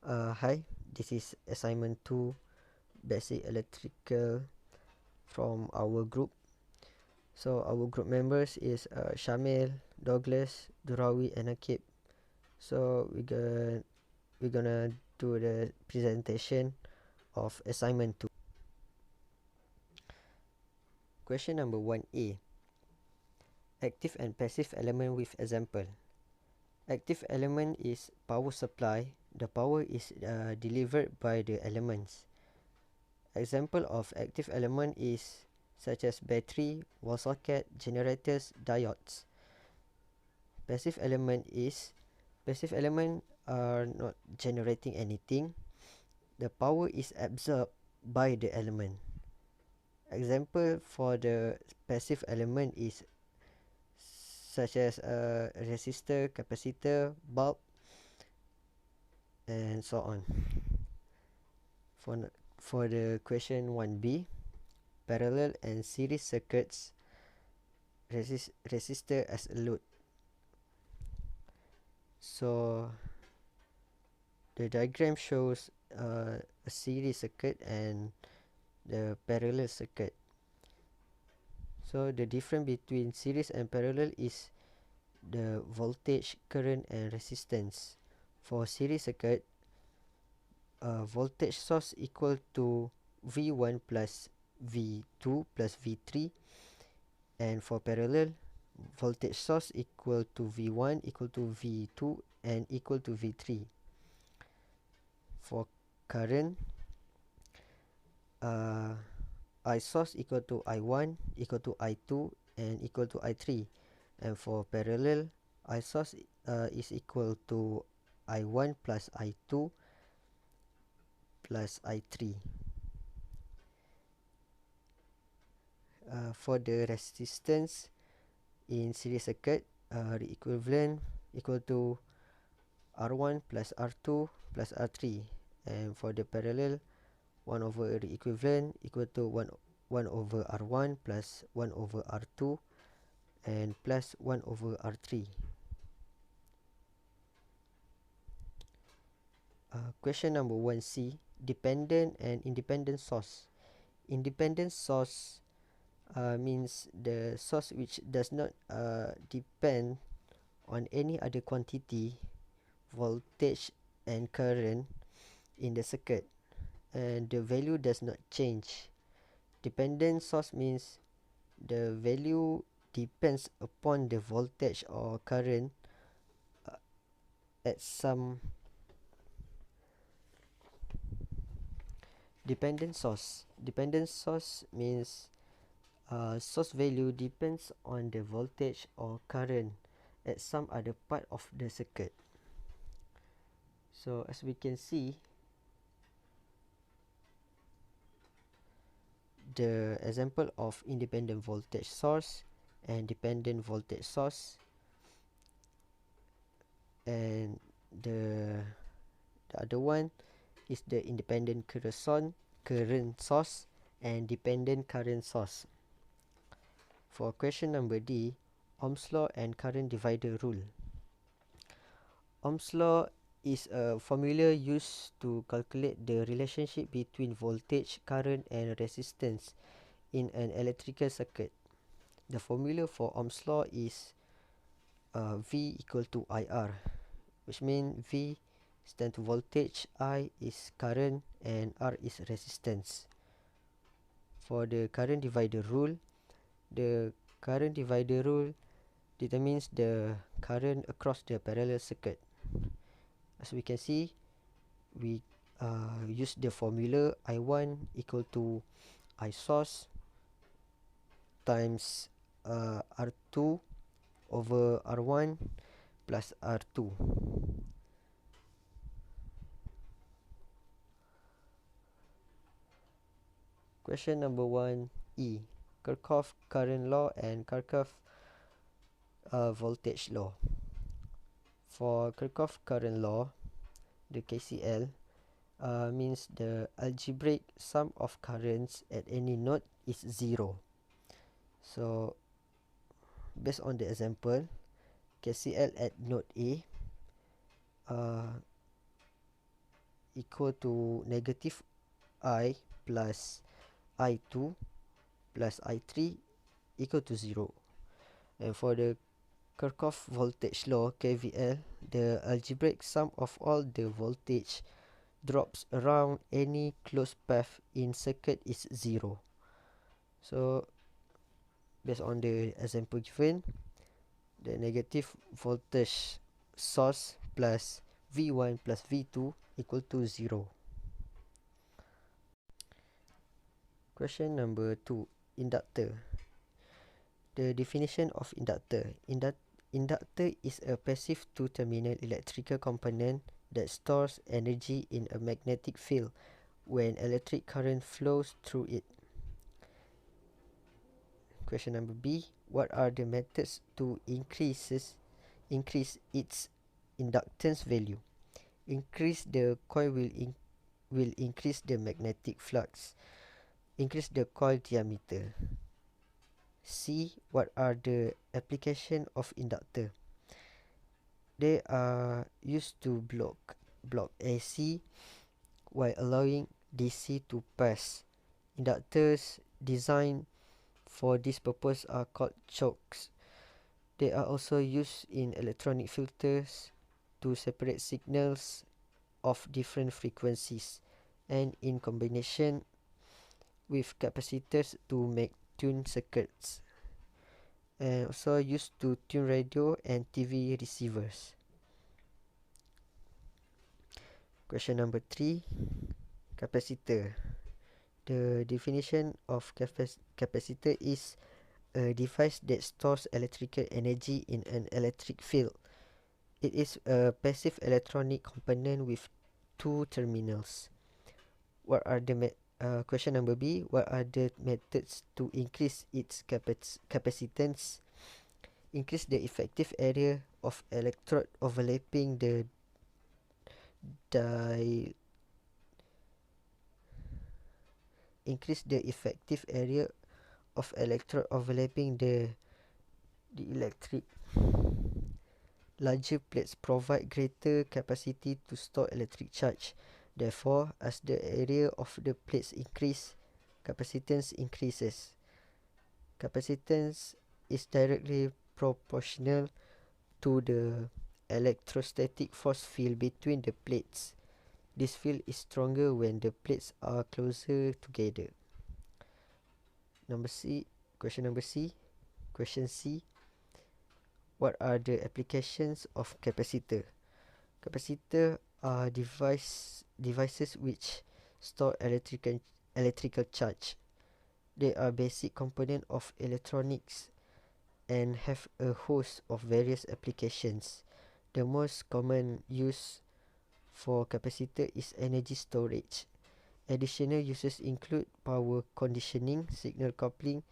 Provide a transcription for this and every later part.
Hi, this is assignment 2, basic electrical from our group. So our group members is Shamil, Douglas, Durawi and Akib. So we're gonna do the presentation of assignment 2. Question number 1A. Active and passive element with example. Active element is power supply. The power is delivered by the elements. Example of active element is such as battery, wall socket, generators, diodes. Passive element is passive element are not generating anything. The power is absorbed by the element. Example for the passive element is such as a resistor, capacitor, bulb, and so on. For the question 1B, parallel and series circuits resistor as a load. So the diagram shows a series circuit and the parallel circuit. So the difference between series and parallel is the voltage, current and resistance. For series circuit, voltage source equal to V1 plus V2 plus V3, and for parallel, voltage source equal to V1 equal to V2 and equal to V3. For current, I source equal to I1 equal to I2 and equal to I3, and for parallel, I source is equal to I1 plus I2 plus I3. For the resistance in series circuit, the equivalent equal to R1 plus R2 plus R3, and for the parallel, 1 over the equivalent equal to 1 over R1 plus 1 over R2 and plus 1 over R3. Question number 1C, dependent and independent source. Independent source means the source which does not depend on any other quantity, voltage and current in the circuit, and the value does not change. Dependent source means the value depends upon the voltage or current uh, at some dependent source. Dependent source means source value depends on the voltage or current at some other part of the circuit. So as we can see, the example of independent voltage source and dependent voltage source, and the other one is the independent current source and dependent current source. For question number D, Ohm's law and current divider rule. Ohm's law is a formula used to calculate the relationship between voltage, current and resistance in an electrical circuit. The formula for Ohm's law is V equal to IR, which means V stands to voltage, I is current and R is resistance. For the current divider rule, the current divider rule determines the current across the parallel circuit. As we can see, we use the formula I1 equal to I source times R2 over R1 plus R2. Question number 1E, Kirchhoff current law and Kirchhoff voltage law. For Kirchhoff current law, the KCL means the algebraic sum of currents at any node is 0. So based on the example, KCL at node A, equal to negative I plus I2 plus I3 equal to 0. And for the Kirchhoff voltage law KVL, the algebraic sum of all the voltage drops around any closed path in circuit is 0. So based on the example given, the negative voltage source plus V1 plus V2 equal to 0. Question number 2. Inductor. The definition of inductor. Inductor is a passive two-terminal electrical component that stores energy in a magnetic field when electric current flows through it. Question number B. What are the methods to increase its inductance value? Increase the coil will increase the magnetic flux. Increase the coil diameter. C. What are the application of inductor? They are used to block AC while allowing DC to pass. Inductors designed for this purpose are called chokes. They are also used in electronic filters to separate signals of different frequencies and in combination with capacitors to make tuned circuits, and also used to tune radio and TV receivers. Question number 3. Capacitor. The definition of capacitor is a device that stores electrical energy in an electric field. It is a passive electronic component with two terminals. What are the question number B. What are the methods to increase its capacitance? Increase the effective area of electrode overlapping the increase the effective area of electrode overlapping the electric. Larger plates provide greater capacity to store electric charge. Therefore, as the area of the plates increase, capacitance increases. Capacitance is directly proportional to the electrostatic force field between the plates. This field is stronger when the plates are closer together. Question number C. Question C. What are the applications of capacitor? Capacitor are devices which store electrical charge. They are basic component of electronics and have a host of various applications. The most common use for capacitor is energy storage. Additional uses include power conditioning, signal coupling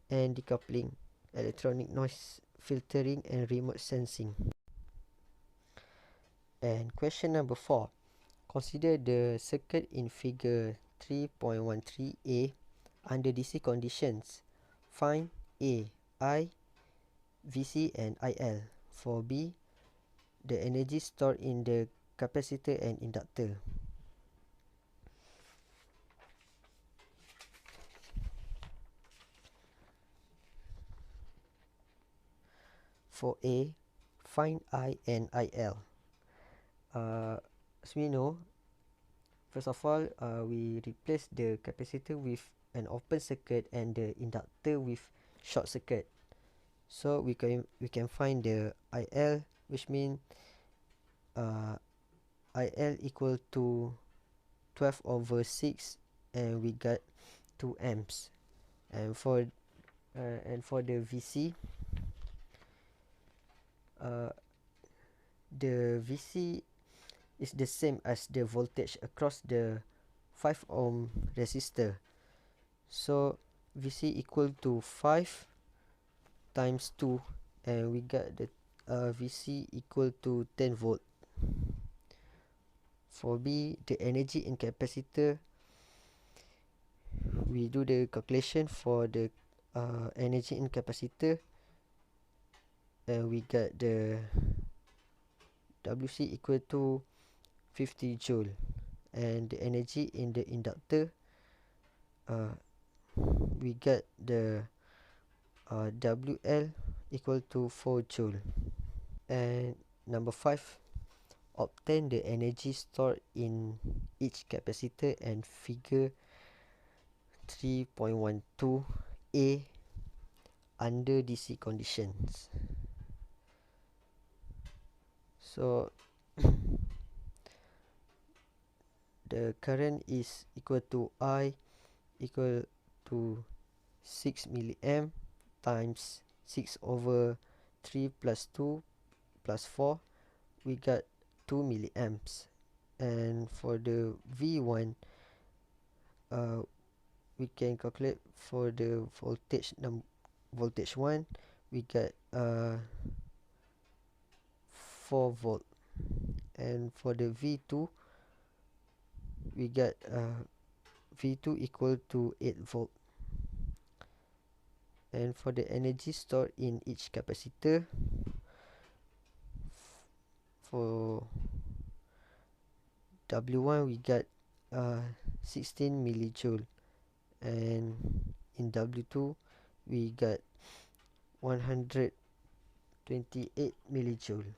and decoupling, electronic noise filtering and remote sensing. And question number 4. Consider the circuit in figure 3.13a under DC conditions. Find A. I, VC and IL. For B, the energy stored in the capacitor and inductor. For A, find I and IL. As we know, first of all, we replace the capacitor with an open circuit and the inductor with short circuit. So we can find the IL, which means IL equal to 12/6, and we got 2 amps. And for the VC, the VC is the same as the voltage across the 5 ohm resistor. So VC equal to 5 times 2, and we got the VC equal to 10 volt. For B, the energy in capacitor, we do the calculation for the energy in capacitor, and we got the WC equal to 50 joule, and the energy in the inductor, we get the WL equal to 4 joule. And number 5, obtain the energy stored in each capacitor and figure 3.12a under DC conditions. So the current is equal to I equal to 6 milliamp times 6 over 3 plus 2 plus 4, we got 2 milliamps. And for the V1, we can calculate for the voltage 1, we got 4 volt. And for the V2, we got V2 equal to 8 volt. And for the energy stored in each capacitor, for W1 we got 16 millijoule, and in W2 we got 128 millijoule.